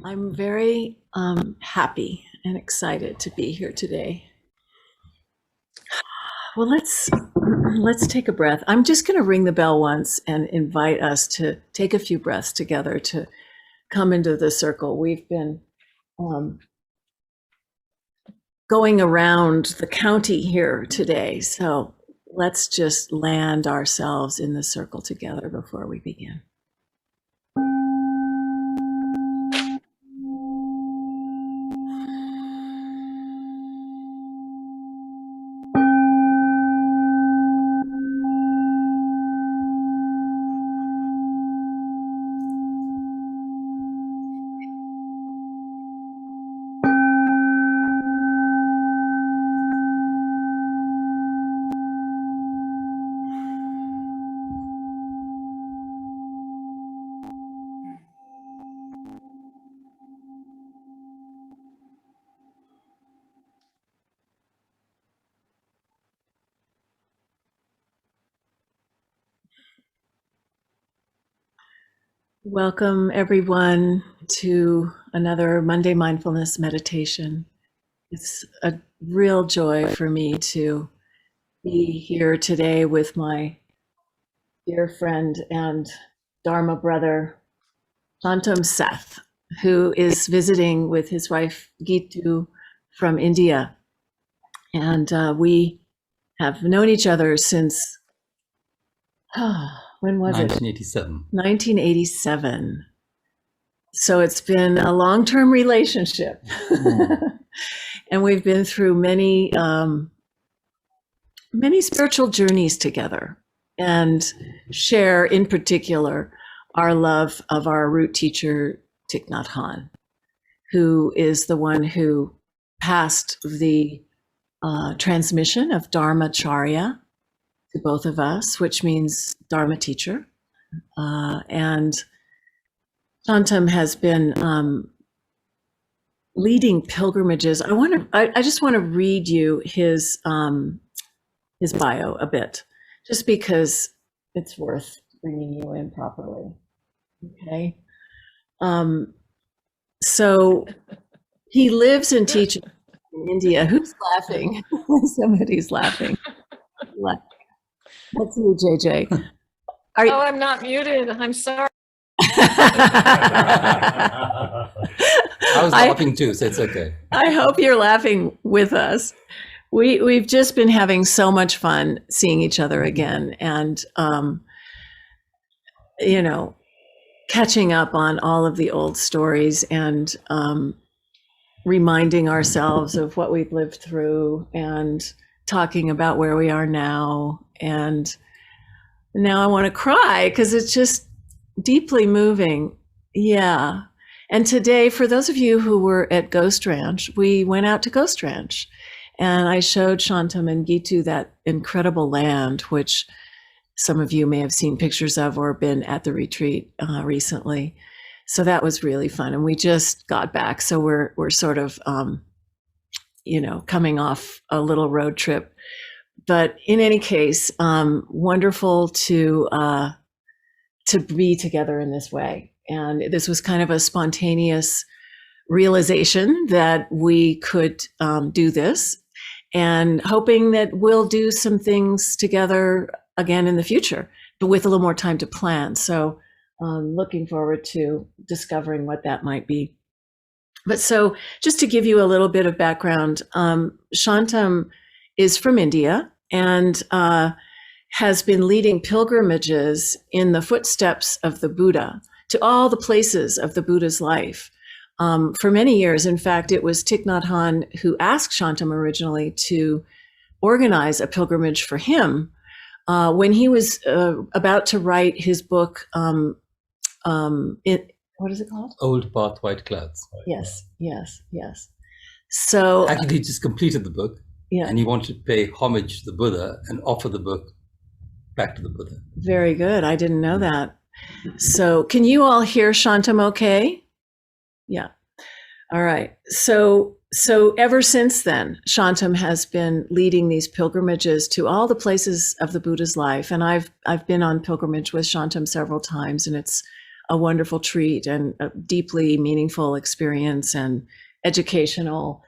I'm very happy and excited to be here today. Well, let's take a breath. I'm just going to ring the bell once and invite us to take a few breaths together to come into the circle. We've been going around the county here today, so let's just land ourselves in the circle together before we begin. Welcome, everyone, to another Monday Mindfulness Meditation. It's a real joy for me to be here today with my dear friend and Dharma brother, Shantum Seth, who is visiting with his wife, Gitu, from India. And we have known each other since, when was 1987. it? 1987. So it's been a long-term relationship. And we've been through many spiritual journeys together, and share in particular our love of our root teacher, Thich Nhat Hanh, who is the one who passed the transmission of Dharmacharya to both of us, which means Dharma teacher. And Shantum has been leading pilgrimages. I just want to read you his bio a bit, just because it's worth bringing you in properly. Okay. So he lives and teaches in India. Who's laughing? Somebody's laughing. That's you, JJ. Oh, I'm not muted. I'm sorry. I was laughing too, so it's okay. I hope you're laughing with us. We've just been having so much fun seeing each other again, and catching up on all of the old stories, and reminding ourselves of what we've lived through, and talking about where we are now. And now I want to cry because it's just deeply moving. Yeah. And today, for those of you who were at Ghost Ranch, we went out to Ghost Ranch, and I showed Shantum and Gitu that incredible land, which some of you may have seen pictures of or been at the retreat recently. So that was really fun. And we just got back. So we're sort of, coming off a little road trip. But in any case, wonderful to be together in this way. And this was kind of a spontaneous realization that we could do this, and hoping that we'll do some things together again in the future, but with a little more time to plan. So looking forward to discovering what that might be. But so just to give you a little bit of background, Shantum is from India and has been leading pilgrimages in the footsteps of the Buddha to all the places of the Buddha's life for many years. In fact, it was Thich Nhat Hanh who asked Shantum originally to organize a pilgrimage for him when he was about to write his book. What is it called? Old Path, White Clouds. Yes. So actually, he just completed the book, and he wanted to pay homage to the Buddha and offer the book back to the Buddha. Very good. I didn't know that. So can you all hear Shantum okay? Yeah. All right. So ever since then, Shantum has been leading these pilgrimages to all the places of the Buddha's life. And I've been on pilgrimage with Shantum several times, and it's a wonderful treat and a deeply meaningful experience and educational,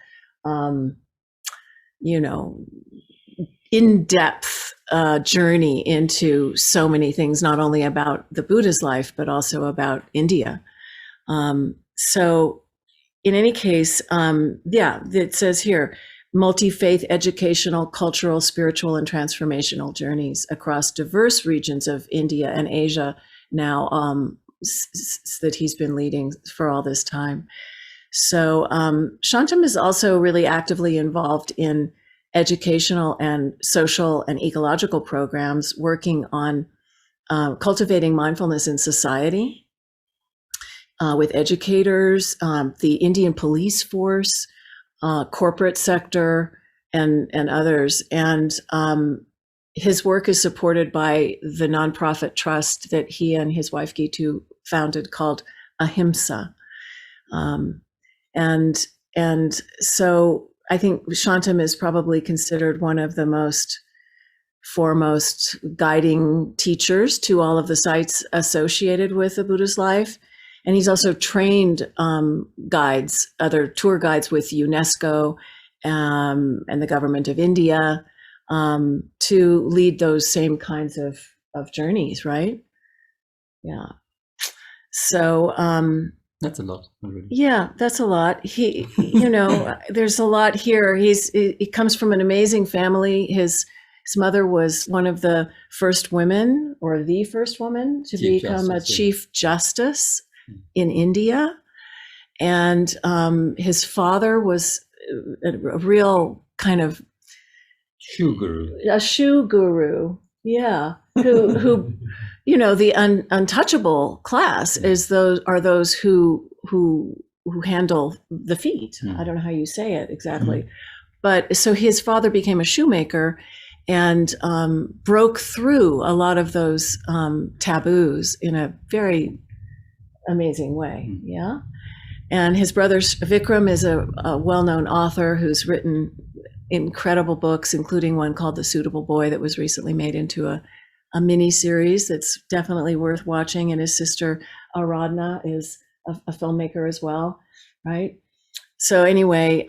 in-depth journey into so many things, not only about the Buddha's life, but also about India. So in any case, it says here, multi-faith educational, cultural, spiritual, and transformational journeys across diverse regions of India and Asia now that he's been leading for all this time. So Shantum is also really actively involved in educational and social and ecological programs working on cultivating mindfulness in society with educators, the Indian police force, corporate sector, and others. And his work is supported by the nonprofit trust that he and his wife Gitu founded called Ahimsa. And so I think Shantum is probably considered one of the foremost guiding teachers to all of the sites associated with the Buddha's life. And he's also trained guides, other tour guides with UNESCO and the government of India to lead those same kinds of journeys, right? Yeah. So that's a lot. Already. Yeah, that's a lot. He, there's a lot here. He comes from an amazing family. His mother was one of the first women, or the first woman, to become a chief justice in India. And his father was a real kind of shoe guru. A shoe guru, yeah. Who the untouchable class is those who handle the feet. I don't know how you say it exactly, but so his father became a shoemaker and broke through a lot of those taboos in a very amazing way. Yeah. And his brother Vikram is a well-known author who's written incredible books, including one called The Suitable Boy that was recently made into a mini series that's definitely worth watching. And his sister Aradhana is a filmmaker as well, right? So anyway,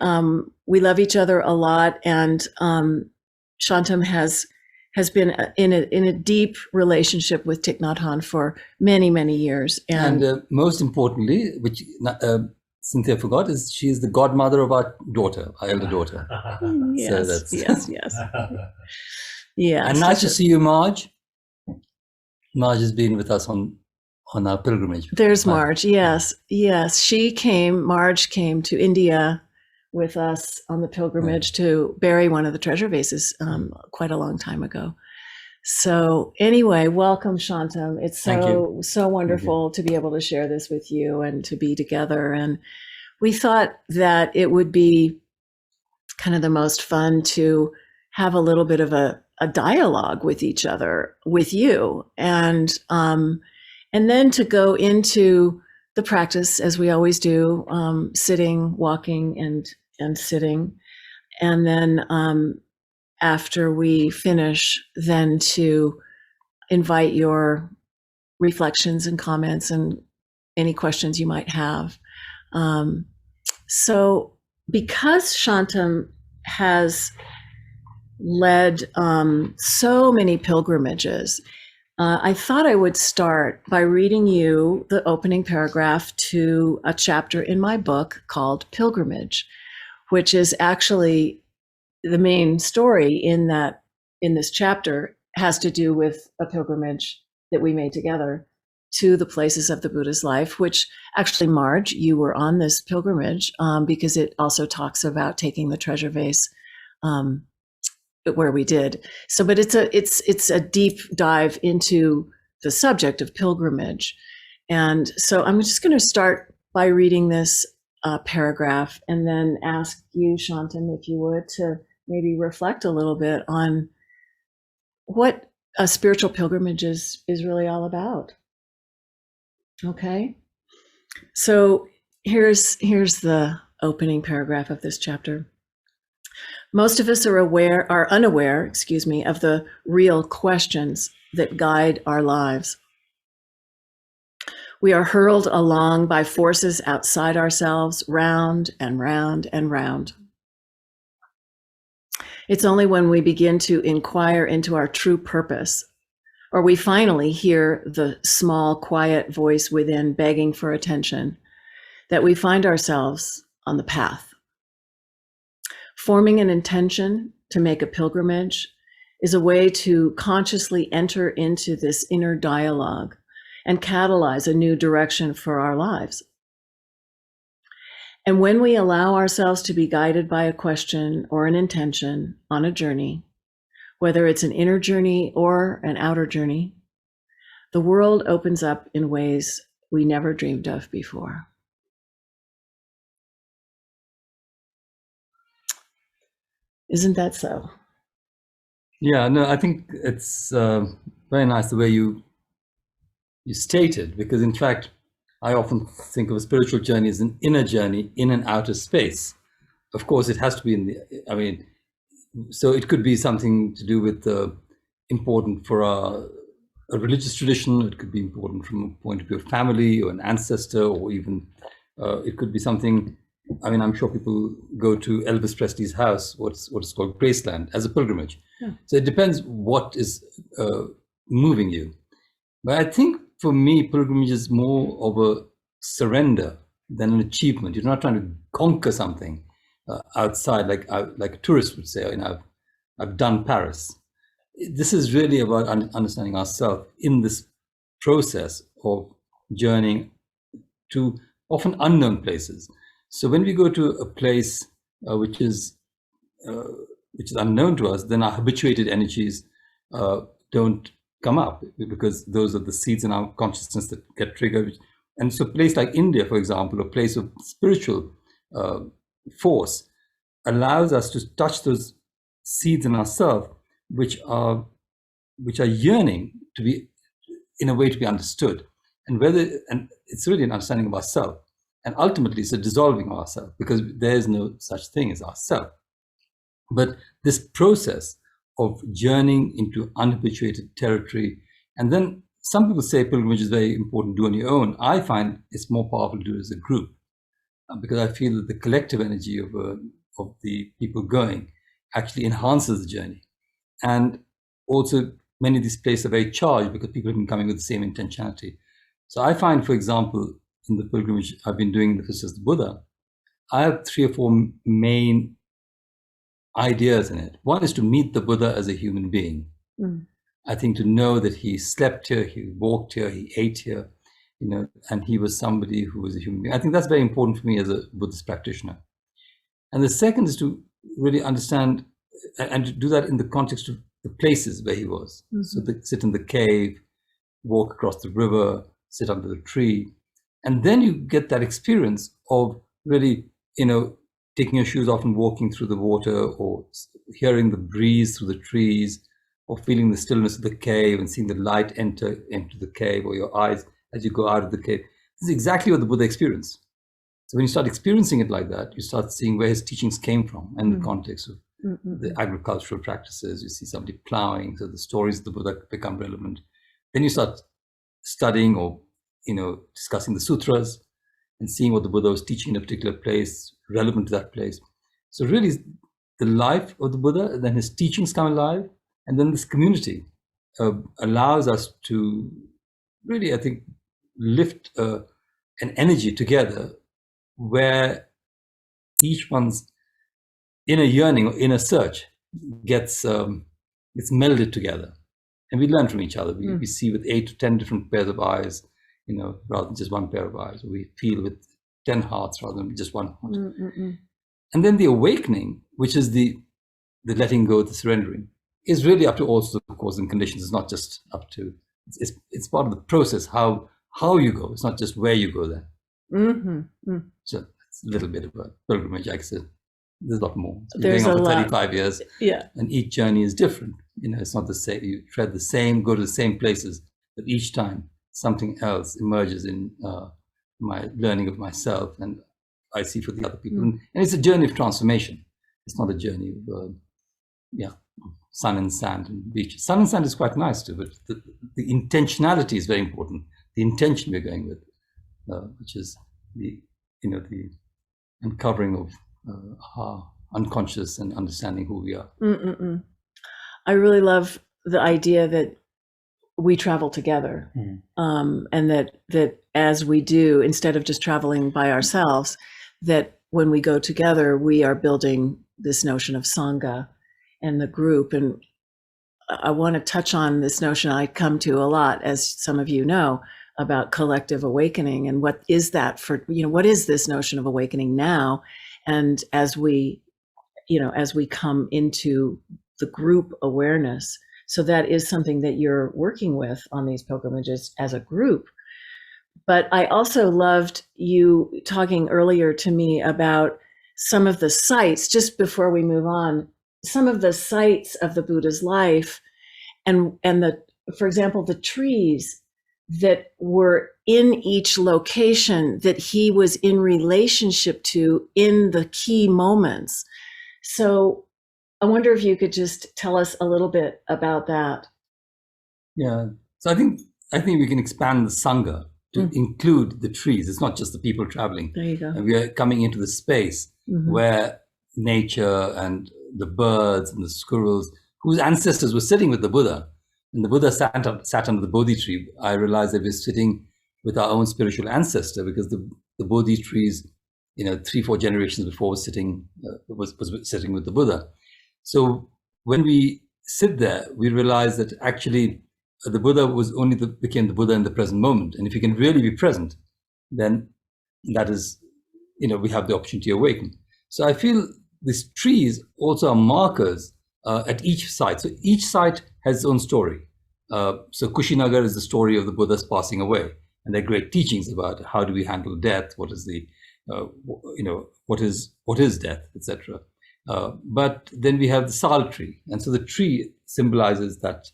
we love each other a lot, and Shantum has been in a deep relationship with Thich Nhat Hanh for many, many years. And most importantly, which Cynthia forgot, is she's the godmother of our daughter, our elder daughter. Yes, yes. Yeah. And nice to see you, Marge. Marge has been with us on our pilgrimage. There's Marge. Yes. Marge came to India with us on the pilgrimage to bury one of the treasure vases quite a long time ago. So anyway, welcome, Shantum. It's so wonderful to be able to share this with you and to be together. And we thought that it would be kind of the most fun to have a little bit of a dialogue with each other, with you, and then to go into the practice as we always do, sitting, walking, and sitting, and then after we finish, then to invite your reflections and comments and any questions you might have. So because Shantum has led so many pilgrimages, I thought I would start by reading you the opening paragraph to a chapter in my book called Pilgrimage, which is actually the main story in this chapter has to do with a pilgrimage that we made together to the places of the Buddha's life, which actually, Marge, you were on this pilgrimage because it also talks about taking the treasure vase where we did. So, but it's a deep dive into the subject of pilgrimage. And so I'm just going to start by reading this paragraph and then ask you, Shantum, if you would, to maybe reflect a little bit on what a spiritual pilgrimage is really all about. Okay. So here's the opening paragraph of this chapter. Most of us are unaware, of the real questions that guide our lives. We are hurled along by forces outside ourselves, round and round and round. It's only when we begin to inquire into our true purpose, or we finally hear the small, quiet voice within begging for attention, that we find ourselves on the path. Forming an intention to make a pilgrimage is a way to consciously enter into this inner dialogue and catalyze a new direction for our lives. And when we allow ourselves to be guided by a question or an intention on a journey, whether it's an inner journey or an outer journey, the world opens up in ways we never dreamed of before. Isn't that so? Yeah, no, I think it's very nice the way you stated, because in fact, I often think of a spiritual journey as an inner journey in an outer space. Of course, it has to be in the, so it could be something to do with important for a religious tradition. It could be important from a point of view of family or an ancestor, or even it could be something. I'm sure people go to Elvis Presley's house, what's called Graceland, as a pilgrimage. Yeah. So it depends what is moving you. But I think for me, pilgrimage is more of a surrender than an achievement. You're not trying to conquer something outside, like a tourist would say. I've done Paris. This is really about understanding ourselves in this process of journeying to often unknown places. So when we go to a place which is unknown to us, then our habituated energies don't come up, because those are the seeds in our consciousness that get triggered. And so a place like India, for example, a place of spiritual force, allows us to touch those seeds in ourselves, which are yearning to be, in a way, to be understood. And it's really an understanding of ourselves. And ultimately, it's a dissolving of ourselves, because there is no such thing as ourself. But this process of journeying into unhabituated territory, and then some people say pilgrimage is very important to do on your own. I find it's more powerful to do it as a group, because I feel that the collective energy of the people going actually enhances the journey. And also, many of these places are very charged because people have been coming with the same intentionality. So I find, for example, in the pilgrimage I've been doing in the Footsteps of the Buddha, I have 3 or 4 main ideas in it. One is to meet the Buddha as a human being. I think to know that he slept here, he walked here, he ate here, and he was somebody who was a human being. I think that's very important for me as a Buddhist practitioner. And the second is to really understand and to do that in the context of the places where he was. Mm-hmm. So sit in the cave, walk across the river, sit under the tree. And then you get that experience of really, taking your shoes off and walking through the water, or hearing the breeze through the trees, or feeling the stillness of the cave and seeing the light enter into the cave, or your eyes as you go out of the cave. This is exactly what the Buddha experienced. So when you start experiencing it like that, you start seeing where his teachings came from and the context of the agricultural practices. You see somebody plowing, so the stories of the Buddha become relevant. Then you start studying or discussing the sutras and seeing what the Buddha was teaching in a particular place, relevant to that place. So really, the life of the Buddha, and then his teachings come alive, and then this community allows us to really, I think, lift an energy together where each one's inner yearning or inner search gets melded together. And we learn from each other. We see with 8 to 10 different pairs of eyes, rather than just one pair of eyes. We feel with 10 hearts rather than just one heart. And then the awakening, which is the letting go, the surrendering, is really up to all sorts of causes and conditions. It's not just up to, it's part of the process, how you go. It's not just where you go there. So it's a little bit of a pilgrimage, like I said. There's a lot more. There's going on for 35 years. Yeah. And each journey is different. It's not the same. You tread the same, go to the same places, but each time something else emerges in my learning of myself, and I see for the other people. And it's a journey of transformation. It's not a journey of, sun and sand and beaches. Sun and sand is quite nice too, but the intentionality is very important. the intention we're going with, which is the uncovering of our unconscious and understanding who we are. I really love the idea that we travel together, and that as we do, instead of just traveling by ourselves, that when we go together, we are building this notion of Sangha and the group. And I want to touch on this notion I come to a lot, as some of you know, about collective awakening, and what is that for, what is this notion of awakening now? And as we come into the group awareness. So that is something that you're working with on these pilgrimages as a group. But I also loved you talking earlier to me about some of the sites, just before we move on, some of the sites of the Buddha's life, and for example, the trees that were in each location that he was in relationship to in the key moments. So I wonder if you could just tell us a little bit about that. Yeah. So I think we can expand the Sangha to include the trees. It's not just the people traveling. There you go. And we are coming into the space where nature and the birds and the squirrels, whose ancestors were sitting with the Buddha, and the Buddha sat under the Bodhi tree. I realized that we're sitting with our own spiritual ancestor, because the Bodhi trees, 3-4 generations before was sitting with the Buddha. So when we sit there, we realize that actually the Buddha became the Buddha in the present moment. And if you can really be present, then that is, we have the opportunity to awaken. So I feel these trees also are markers at each site. So each site has its own story. So Kushinagar is the story of the Buddha's passing away. And there are great teachings about how do we handle death, what is the, what is death, etc. But then we have the sal tree. And so the tree symbolizes that,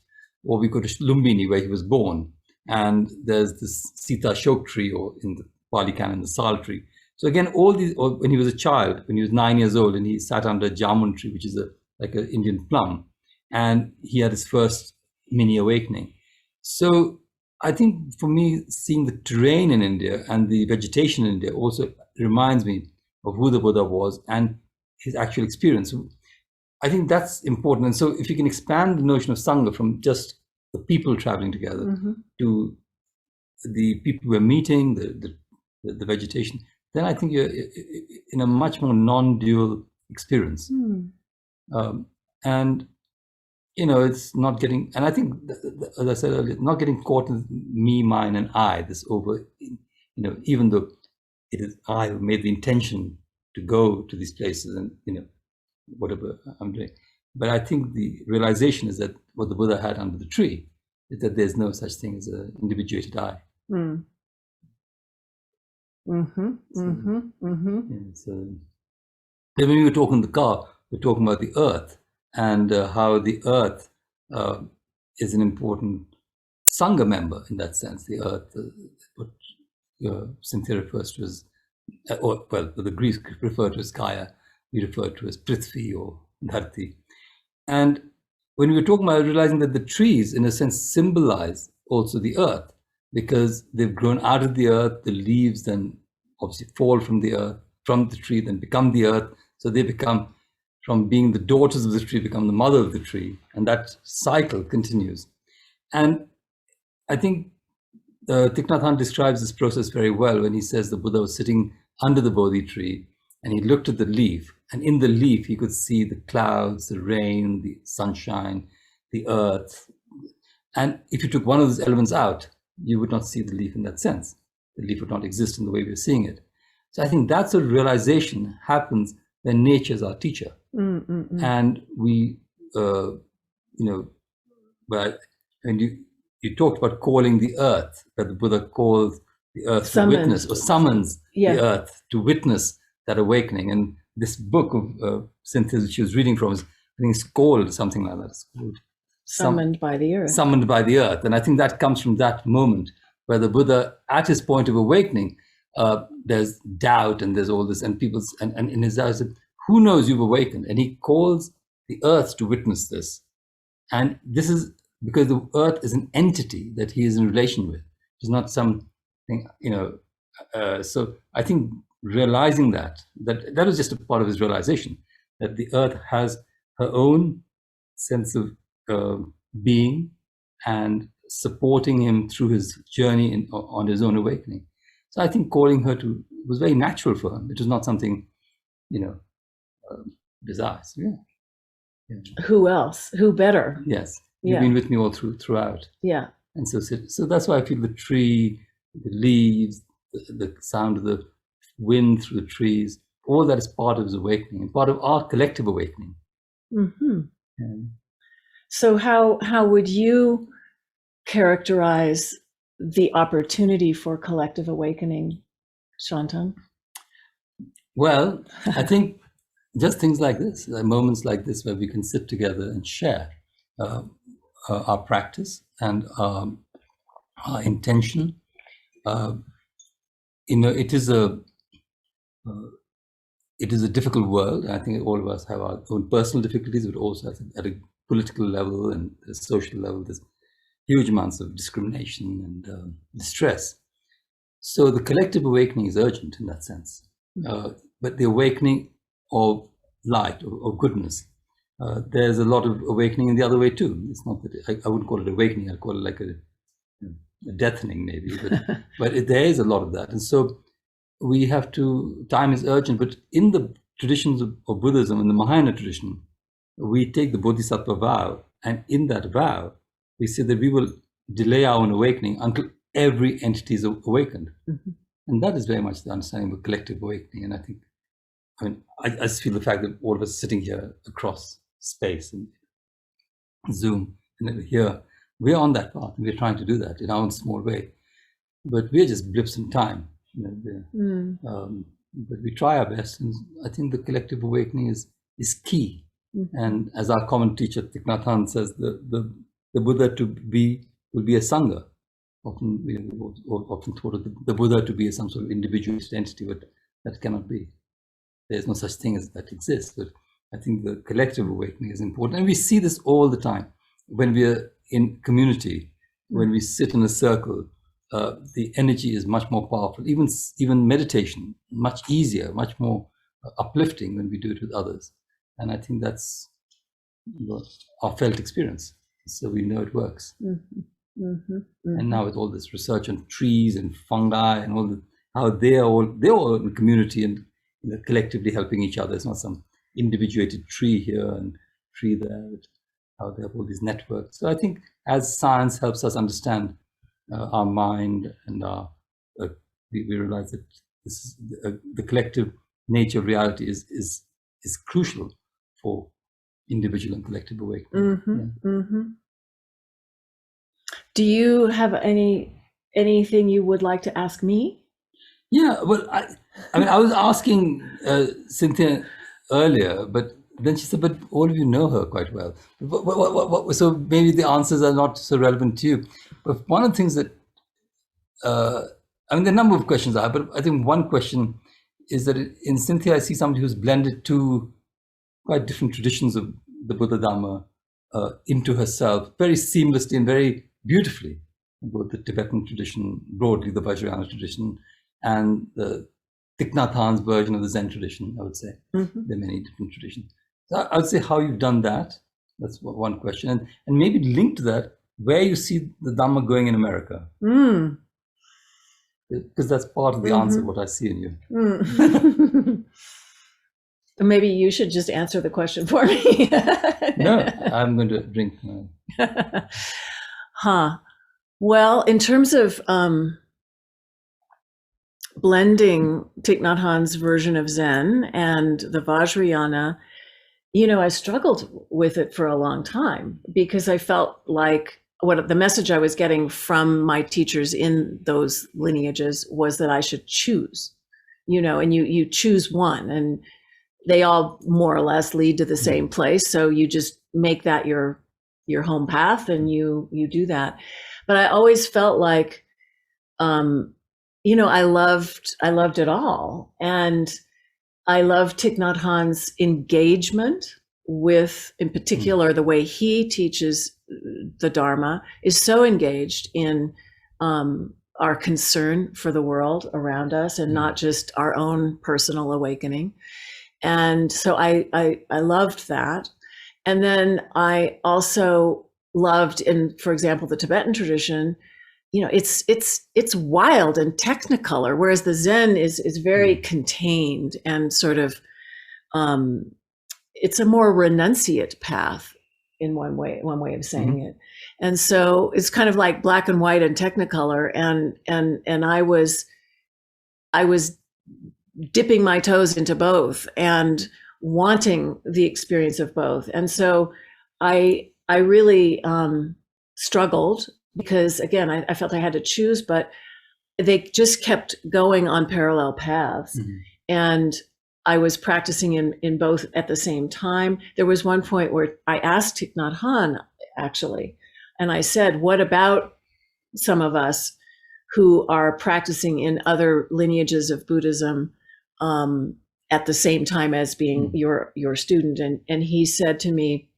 or we go to Lumbini, where he was born. And there's this Sita Shok tree, or in the Pali Canon, the sal tree. So again, all these, or when he was a child, when he was 9 years old, and he sat under a jamun tree, which is like an Indian plum, and he had his first mini awakening. So I think for me, seeing the terrain in India and the vegetation in India also reminds me of who the Buddha was and his actual experience. I think that's important. And so if you can expand the notion of Sangha from just the people traveling together to the people we're meeting, the vegetation, then I think you're in a much more non-dual experience. And, it's not getting, and I think, as I said earlier, not getting caught in me, mine, and I, this over, even though it is I who made the intention to go to these places and, whatever I'm doing. But I think the realization is that what the Buddha had under the tree is that there's no such thing as an individuated I. So when we were talking in the car, we're talking about the earth and how the earth is an important Sangha member in that sense. The earth, what Cynthia refers to as, the Greeks refer to as Kaya, we refer to as Prithvi or Dharti. And when we were talking about realizing that the trees, in a sense, symbolize also the earth, because they've grown out of the earth, the leaves then obviously fall from the earth, from the tree, then become the earth. So they become, from being the daughters of the tree, become the mother of the tree. And that cycle continues. And I think Thich Nhat Hanh describes this process very well when he says the Buddha was sitting under the Bodhi tree and he looked at the leaf, and in the leaf he could see the clouds, the rain, the sunshine, the earth. And if you took one of those elements out, you would not see the leaf in that sense. The leaf would not exist in the way we're seeing it. So I think that's a realization happens when nature is our teacher. And we, but when you talked about calling the earth, that the Buddha calls the earth to witness, or summons the earth to witness that awakening. And this book of Cynthia that she was reading from is, I think it's called something like that. It's called Summoned by the Earth. Summoned by the Earth. And I think that comes from that moment where the Buddha, at his point of awakening, there's doubt and there's all this, and people's, and in his eyes, who knows you've awakened? And he calls the earth to witness this. And this is because the earth is an entity that he is in relation with. It's not something, so I think realizing that was just a part of his realization, that the earth has her own sense of being and supporting him through his journey on his own awakening. So I think calling her was very natural for him. It was not something, bizarre. Yeah. Who else? Who better? Yes. You've been with me all throughout. Yeah. And so that's why I feel the tree, the leaves, the sound of the wind through the trees, all that is part of his awakening and part of our collective awakening. Mm-hmm. So how would you characterize the opportunity for collective awakening, Shantum? Well, I think just things like this, moments like this where we can sit together and share our practice and our intention. It is a difficult world. I think all of us have our own personal difficulties, but also I think at a political level and a social level, there's huge amounts of discrimination and distress. So the collective awakening is urgent in that sense. But the awakening of light or goodness, there's a lot of awakening in the other way too. It's not that I wouldn't call it awakening. I'd call it like a deafening maybe, but there is a lot of that. And so we have to, time is urgent, but in the traditions of Buddhism, in the Mahayana tradition, we take the Bodhisattva vow, and in that vow, we say that we will delay our own awakening until every entity is awakened. Mm-hmm. And that is very much the understanding of collective awakening. And I just feel the fact that all of us sitting here across space and Zoom and here, we're on that path. We're trying to do that in our own small way. But we're just blips in time. But we try our best. And I think the collective awakening is key. Mm-hmm. And as our common teacher, Thich Nhat Hanh says, the Buddha will be a Sangha. Often thought of the Buddha to be some sort of individualist entity, but that cannot be. There's no such thing as that exists. But I think the collective awakening is important. And we see this all the time. When we are in community, when we sit in a circle, the energy is much more powerful. Even meditation, much easier, much more uplifting when we do it with others. And I think that's our felt experience. So we know it works. Mm-hmm. Mm-hmm. Mm-hmm. And now with all this research on trees and fungi and all how they're all in the community and collectively helping each other. It's not some individuated tree here and tree there. How they have all these networks. So I think as science helps us understand our mind and we realize that this is the collective nature of reality is crucial for individual and collective awakening. Mm-hmm. Yeah. Mm-hmm. Do you have anything you would like to ask me? Yeah, well, I was asking Cynthia earlier, but then she said, but all of you know her quite well. So maybe the answers are not so relevant to you. But one of the things that, there are a number of questions I have, but I think one question is that in Cynthia, I see somebody who's blended two quite different traditions of the Buddha Dharma into herself very seamlessly and very beautifully, both the Tibetan tradition, broadly the Vajrayana tradition, and the Thich Nhat Hanh's version of the Zen tradition, I would say. Mm-hmm. There are many different traditions. So I would say how you've done that. That's one question. And maybe linked to that, where you see the Dharma going in America. Mm. Because that's part of the answer, what I see in you. Mm. Maybe you should just answer the question for me. No, I'm going to drink now. Well, in terms of blending Thich Nhat Hanh's version of Zen and the Vajrayana, I struggled with it for a long time because I felt like what the message I was getting from my teachers in those lineages was that I should choose, and you choose one, and they all more or less lead to the same place. So you just make that your home path and you do that. But I always felt like, I loved it all. And I love Thich Nhat Hanh's engagement with, in particular, the way he teaches the Dharma is so engaged in our concern for the world around us and not just our own personal awakening. And so I loved that. And then I also loved in, for example, the Tibetan tradition, it's wild and technicolor, whereas the Zen is very contained and sort of, it's a more renunciate path in one way of saying it. And so it's kind of like black and white and technicolor. And I was dipping my toes into both and wanting the experience of both. And so I really struggled because, again, I felt I had to choose, but they just kept going on parallel paths. And I was practicing in both at the same time. There was one point where I asked Thich Nhat Hanh, actually, and I said, what about some of us who are practicing in other lineages of Buddhism at the same time as being your student? And he said to me,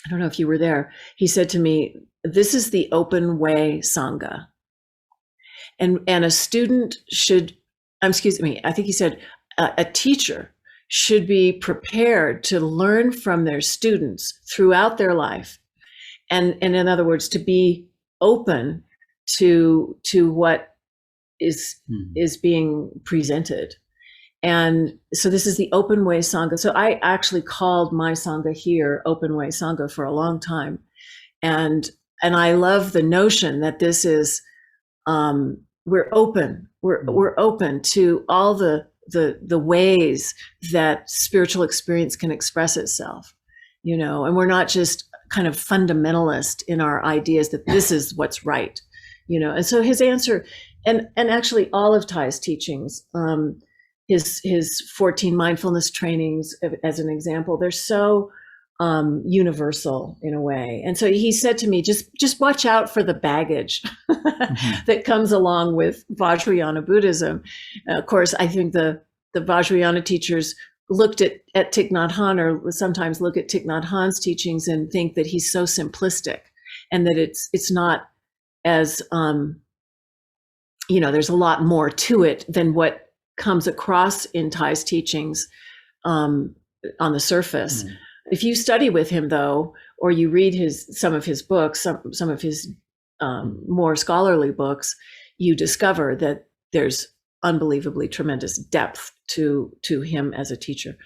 I don't know if you were there, he said to me, this is the open way Sangha. And a student should, I think he said, a teacher should be prepared to learn from their students throughout their life. And in other words, to be open to what is being presented. And so this is the open way Sangha. So I actually called my Sangha here open way Sangha for a long time. And I love the notion that this is, we're open to all the ways that spiritual experience can express itself, and we're not just kind of fundamentalist in our ideas that this is what's right, and so his answer, and actually all of Thay's teachings, his 14 mindfulness trainings as an example, they're so universal in a way. And so he said to me, just watch out for the baggage that comes along with Vajrayana Buddhism. Of course, I think the Vajrayana teachers looked at Thich Nhat Hanh, or sometimes look at Thich Nhat Hanh's teachings and think that he's so simplistic, and that it's not as, there's a lot more to it than what comes across in Thay's teachings on the surface. If you study with him, though, or you read some of his books, some of his more scholarly books, you discover that there's unbelievably tremendous depth to him as a teacher.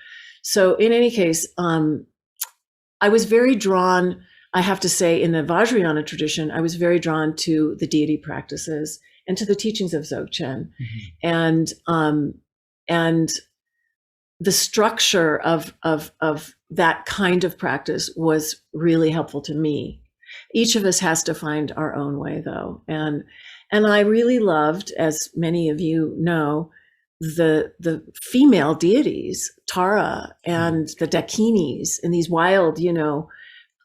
So in any case, I was very drawn, I have to say, in the Vajrayana tradition, I was very drawn to the deity practices and to the teachings of Dzogchen. And the structure of that kind of practice was really helpful to me. Each of us has to find our own way, though. And I really loved, as many of you know, the female deities, Tara and the Dakinis, and these wild,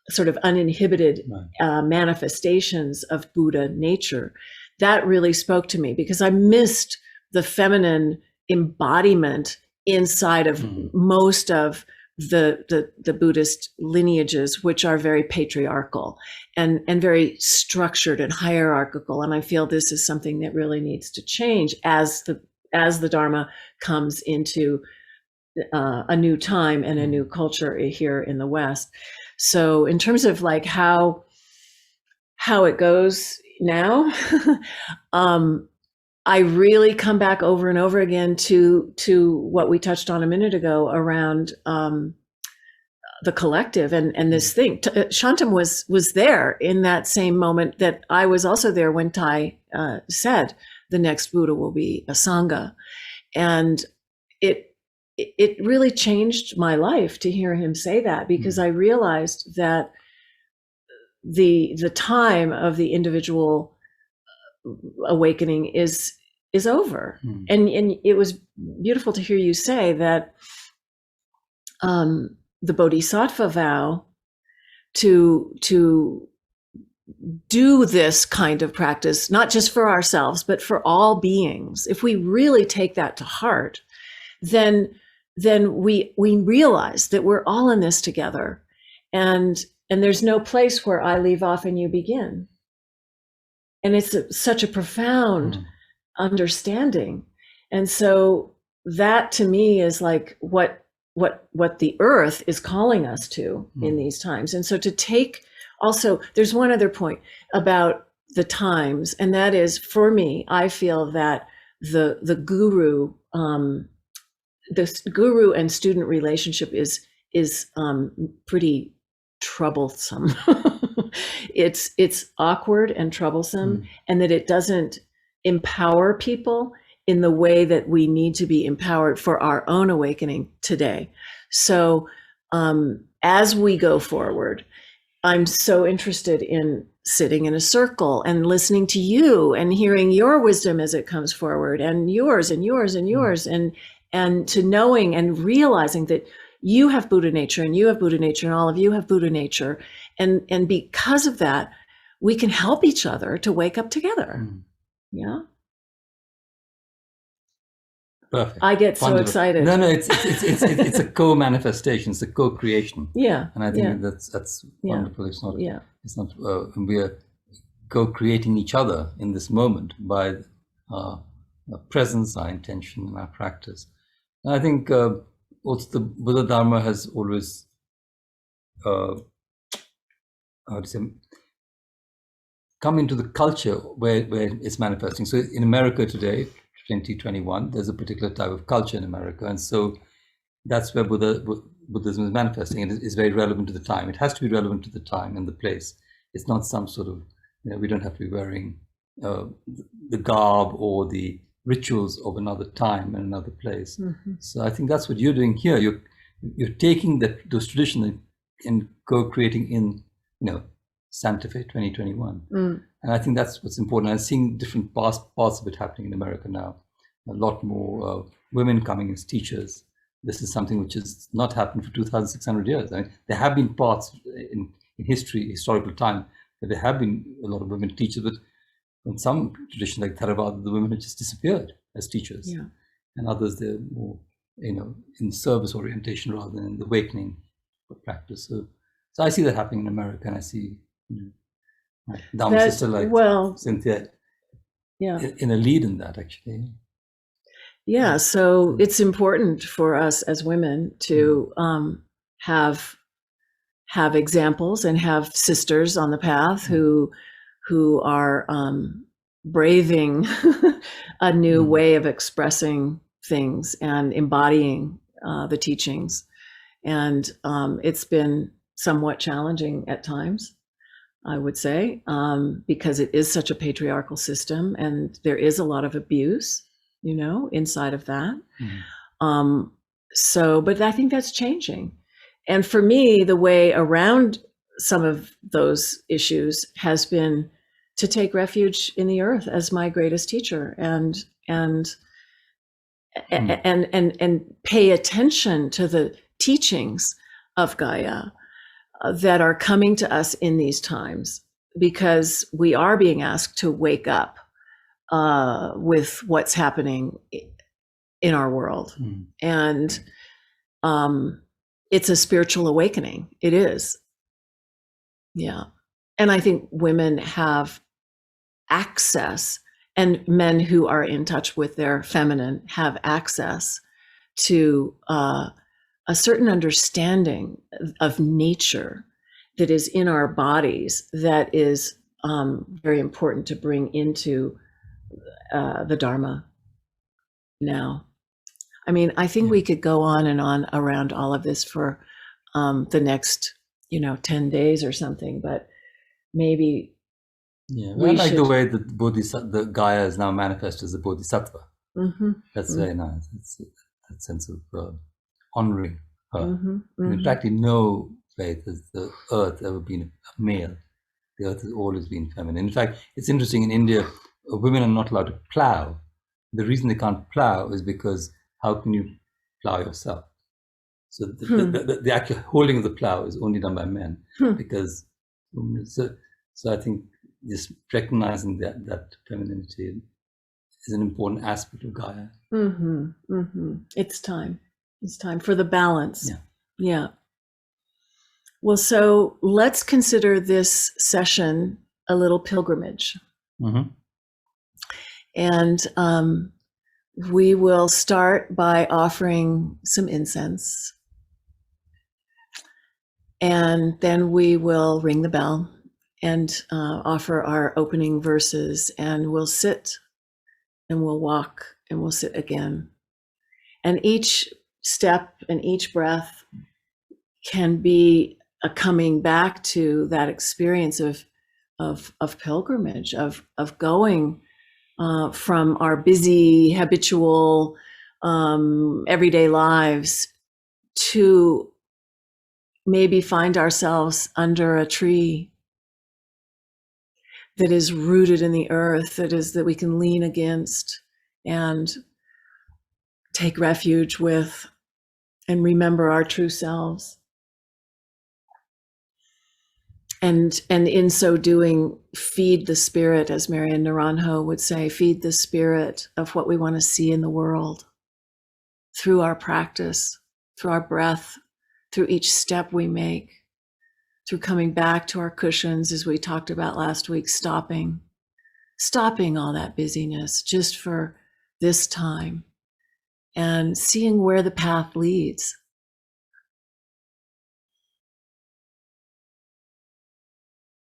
sort of uninhibited manifestations of Buddha nature. That really spoke to me because I missed the feminine embodiment inside of most of the Buddhist lineages, which are very patriarchal and very structured and hierarchical. And I feel this is something that really needs to change as the Dharma comes into a new time and a new culture here in the West. So in terms of like how it goes now, I really come back over and over again to what we touched on a minute ago around the collective and this thing. Shantum was there in that same moment that I was also there when Thay said the next Buddha will be a Sangha, and it really changed my life to hear him say that, because I realized that the time of the individual awakening is over. And it was beautiful to hear you say that the Bodhisattva vow to do this kind of practice, not just for ourselves, but for all beings. If we really take that to heart, then we realize that we're all in this together, and there's no place where I leave off and you begin. And it's such a profound understanding. And so that to me is like what the earth is calling us to in these times. And so to take also, there's one other point about the times, and that is, for me, I feel that the guru and student relationship is pretty troublesome. It's awkward and troublesome, and that it doesn't empower people in the way that we need to be empowered for our own awakening today. So as we go forward, I'm so interested in sitting in a circle and listening to you and hearing your wisdom as it comes forward, and yours and yours and yours, and to knowing and realizing that you have Buddha nature and you have Buddha nature and all of you have Buddha nature. And because of that, we can help each other to wake up together. Yeah. Perfect. I get so excited. No, it's a co-manifestation. It's a co-creation. Yeah. And I think that's wonderful. It's not. We are co-creating each other in this moment by our presence, our intention, and our practice. And I think also the Buddha Dharma has always, come into the culture where it's manifesting. So in America today, 2021, there's a particular type of culture in America, and so that's where Buddhism is manifesting, and it's very relevant to the time. It has to be relevant to the time and the place. It's not some sort of, we don't have to be wearing the garb or the rituals of another time and another place. So I think that's what you're doing here. You're taking those traditions and co-creating in Santa Fe 2021. And I think that's what's important. I'm seeing different parts of it happening in America now. A lot more women coming as teachers. This is something which has not happened for 2,600 years. I mean, there have been parts in historical time, that there have been a lot of women teachers, but in some traditions like Theravada, the women have just disappeared as teachers. Yeah. And others, they're more, in service orientation rather than in the awakening of practice. So I see that happening in America, and I see my Dharma sister like Cynthia in a lead in that, actually. Yeah, so it's important for us as women to have examples and have sisters on the path who are braving a new way of expressing things and embodying the teachings. And it's been somewhat challenging at times, I would say, because it is such a patriarchal system, and there is a lot of abuse, inside of that. But I think that's changing. And for me, the way around some of those issues has been to take refuge in the earth as my greatest teacher, and pay attention to the teachings of Gaia that are coming to us in these times, because we are being asked to wake up with what's happening in our world. And it's a spiritual awakening. It is. Yeah. And I think women have access, and men who are in touch with their feminine have access to a certain understanding of nature that is in our bodies that is very important to bring into the Dharma now. I mean, I think we could go on and on around all of this for the next, 10 days or something, but maybe. Yeah, I like the way that the Gaia is now manifested as a bodhisattva. That's very nice. It's that sense of honoring her. In fact, in no faith has the earth ever been a male. The earth has always been feminine. In fact, it's interesting, in India, women are not allowed to plow. The reason they can't plow is because how can you plow yourself? So the actual holding of the plow is only done by men, because so I think just recognizing that femininity is an important aspect of Gaia. It's time. It's time for the balance. Yeah. Well, so let's consider this session a little pilgrimage. Mm-hmm. And we will start by offering some incense. And then we will ring the bell and offer our opening verses, and we'll sit and we'll walk and we'll sit again. And each step and each breath can be a coming back to that experience of pilgrimage, of going from our busy, habitual, everyday lives to maybe find ourselves under a tree that is rooted in the earth, that we can lean against and take refuge with and remember our true selves. And in so doing, feed the spirit, as Marianne Naranjo would say, feed the spirit of what we want to see in the world through our practice, through our breath, through each step we make, through coming back to our cushions, as we talked about last week, stopping all that busyness just for this time and seeing where the path leads.